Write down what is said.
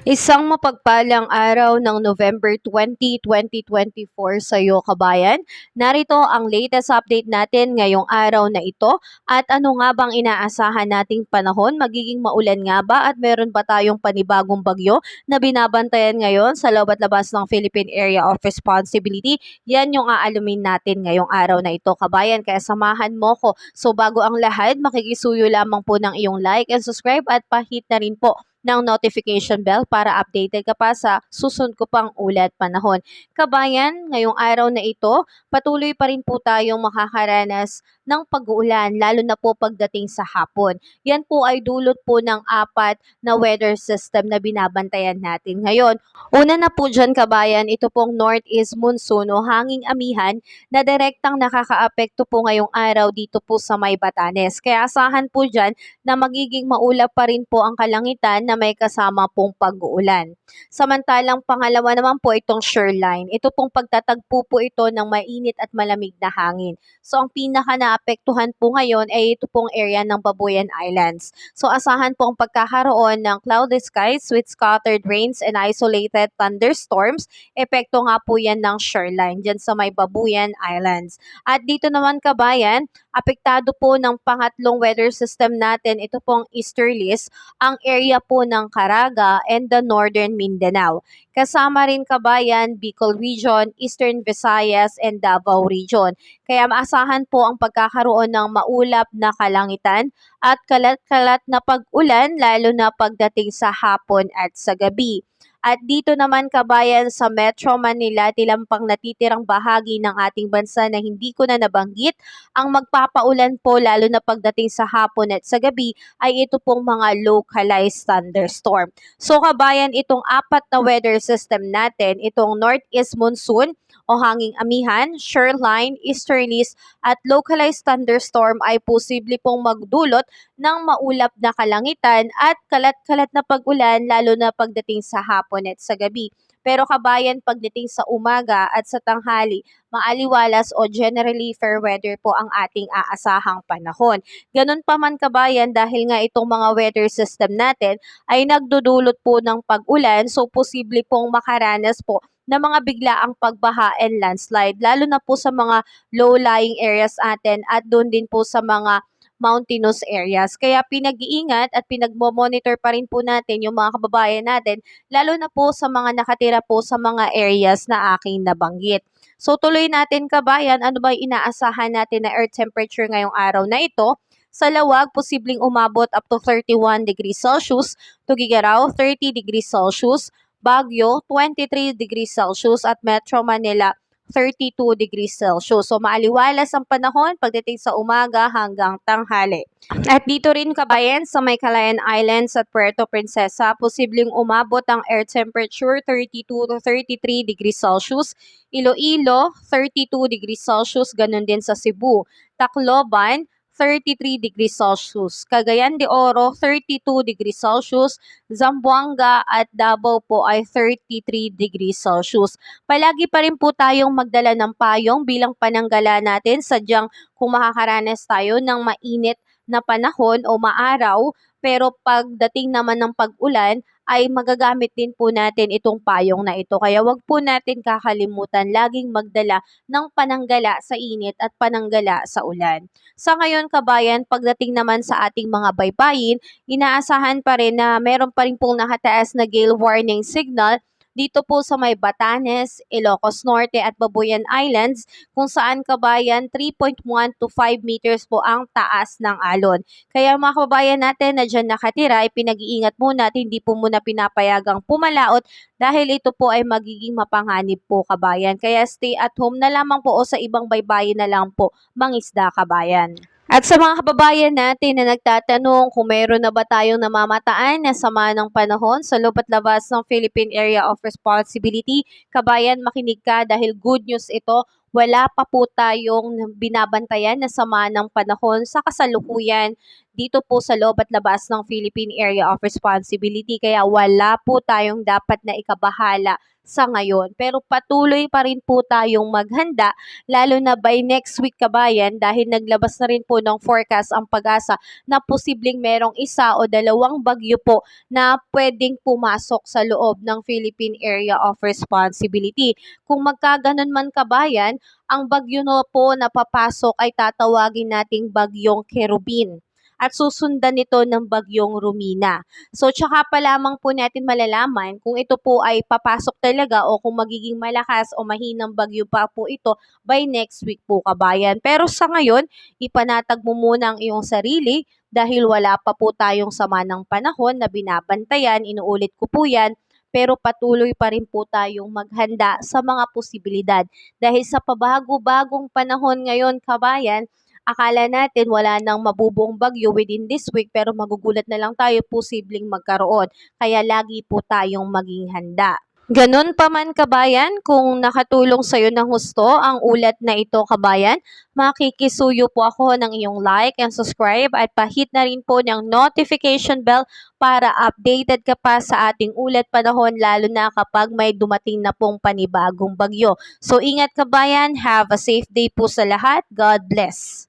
Isang mapagpalang araw ng November 20, 2024 sa iyo kabayan. Narito ang latest update natin ngayong araw na ito at ano nga bang inaasahan nating panahon? Magiging maulan nga ba at meron ba tayong panibagong bagyo na binabantayan ngayon sa loob at labas ng Philippine Area of Responsibility? Yan yung aalamin natin ngayong araw na ito kabayan. Kaya samahan mo ko. So bago ang lahat, makikisuyo lamang po ng iyong like and subscribe at pahit na rin po ng notification bell para updated ka pa sa susunod ko pang ulat panahon. Kabayan, ngayong araw na ito, patuloy pa rin po tayong makakaranas ng pag-uulan lalo na po pagdating sa hapon. Yan po ay dulot po ng apat na weather system na binabantayan natin ngayon. Una na po dyan kabayan, ito pong northeast monsoon o hanging amihan na direktang nakakaapekto po ngayong araw dito po sa May Batanes. Kaya asahan po dyan na magiging maulap pa rin po ang kalangitan na may kasama pong pag-uulan. Samantalang pangalawa naman po itong shoreline. Ito pong pagtatagpo po ito ng mainit at malamig na hangin. So ang pinaka naapektuhan po ngayon ay ito pong area ng Babuyan Islands. So asahan po ang pagkakaroon ng cloudy skies with scattered rains and isolated thunderstorms. Epekto nga po yan ng shoreline dyan sa may Babuyan Islands. At dito naman kabayan, apektado po ng pangatlong weather system natin, ito pong easterlies, ang area po ng Caraga and the northern Mindanao. Kasama rin kabayan, Bicol Region, Eastern Visayas, and Davao Region. Kaya maasahan po ang pagkakaroon ng maulap na kalangitan at kalat-kalat na pag-ulan lalo na pagdating sa hapon at sa gabi. At dito naman kabayan sa Metro Manila, tilampang natitirang bahagi ng ating bansa na hindi ko na nabanggit, ang magpapaulan po lalo na pagdating sa hapon at sa gabi ay ito pong mga localized thunderstorm. So kabayan, itong apat na weather system natin, itong northeast monsoon o hanging amihan, shoreline, easterlies at localized thunderstorm ay posible pong magdulot ng maulap na kalangitan at kalat-kalat na pag-ulan lalo na pagdating sa hapon at sa gabi. Pero kabayan, pagdating sa umaga at sa tanghali, maaliwalas o generally fair weather po ang ating aasahang panahon. Ganun pa man kabayan, dahil nga itong mga weather system natin ay nagdudulot po ng pag-ulan, so posible pong makaranas po na mga biglaang pagbaha and landslide, lalo na po sa mga low-lying areas natin at doon din po sa mga mountainous areas. Kaya pinag-iingat at pinagmo-monitor pa rin po natin yung mga kababayan natin, lalo na po sa mga nakatira po sa mga areas na aking nabanggit. So tuloy natin kabayan, ano ba yung inaasahan natin na earth temperature ngayong araw na ito? Sa Lawag, posibleng umabot up to 31 degrees Celsius, Tugigaraw 30 degrees Celsius, Baguio 23 degrees Celsius at Metro Manila 32 degrees Celsius. So maaliwalas ang panahon pagdating sa umaga hanggang tanghali. At dito rin kabayan sa may Calayan Islands at Puerto Princesa, posibleng umabot ang air temperature 32 to 33 degrees Celsius. Iloilo 32 degrees Celsius, ganun din sa Cebu. Tacloban 33 degrees Celsius. Cagayan de Oro, 32 degrees Celsius. Zamboanga at Davao po ay 33 degrees Celsius. Palagi pa rin po tayong magdala ng payong bilang pananggala natin, sadyang kung makakaranas tayo ng mainit na panahon o maaraw, pero pagdating naman ng pag-ulan, ay magagamit din po natin itong payong na ito. Kaya wag po natin kakalimutan laging magdala ng pananggala sa init at pananggala sa ulan. Sa ngayon kabayan, pagdating naman sa ating mga baybayin, inaasahan pa rin na meron pa rin pong nakataas na gale warning signal dito po sa may Batanes, Ilocos Norte at Babuyan Islands, kung saan kabayan 3.1 to 5 meters po ang taas ng alon. Kaya mga kababayan natin na dyan nakatira, ay pinag-iingat muna at hindi po muna pinapayagang pumalaot dahil ito po ay magiging mapanganib po kabayan. Kaya stay at home na lamang po o sa ibang baybayin na lang po mangisda kabayan. At sa mga kababayan natin na nagtatanong kung meron na ba tayong namamataan na sama ng panahon sa loob at labas ng Philippine Area of Responsibility, kabayan, makinig ka dahil good news ito. wala pa po tayong binabantayan na sama ng panahon sa kasalukuyan dito po sa loob at labas ng Philippine Area of Responsibility. Kaya wala po tayong dapat na ikabahala sa ngayon. Pero patuloy pa rin po tayong maghanda, lalo na by next week kabayan, dahil naglabas na rin po ng forecast ang Pag-asa na posibleng merong isa o dalawang bagyo po na pwedeng pumasok sa loob ng Philippine Area of Responsibility. Kung magkaganon man kabayan, ang bagyo na po na papasok ay tatawagin nating bagyong Kerubin at susundan nito ng bagyong Rumina. So, tsaka pa lamang po natin malalaman kung ito po ay papasok talaga o kung magiging malakas o mahinang bagyo pa po ito by next week po kabayan. Pero sa ngayon, ipanatag mo muna ang iyong sarili dahil wala pa po tayong sama ng panahon na binabantayan, inuulit ko po yan, pero patuloy pa rin po tayong maghanda sa mga posibilidad. Dahil sa pabago-bagong panahon ngayon, kabayan, akala natin wala nang mabubuong bagyo within this week pero magugulat na lang tayo posibleng magkaroon. Kaya lagi po tayong maging handa. Ganun pa man kabayan, kung nakatulong sa'yo ng husto ang ulat na ito kabayan, makikisuyo po ako ng iyong like and subscribe at pahit na rin po ng notification bell para updated ka pa sa ating ulat panahon lalo na kapag may dumating na pong panibagong bagyo. So ingat kabayan, have a safe day po sa lahat. God bless.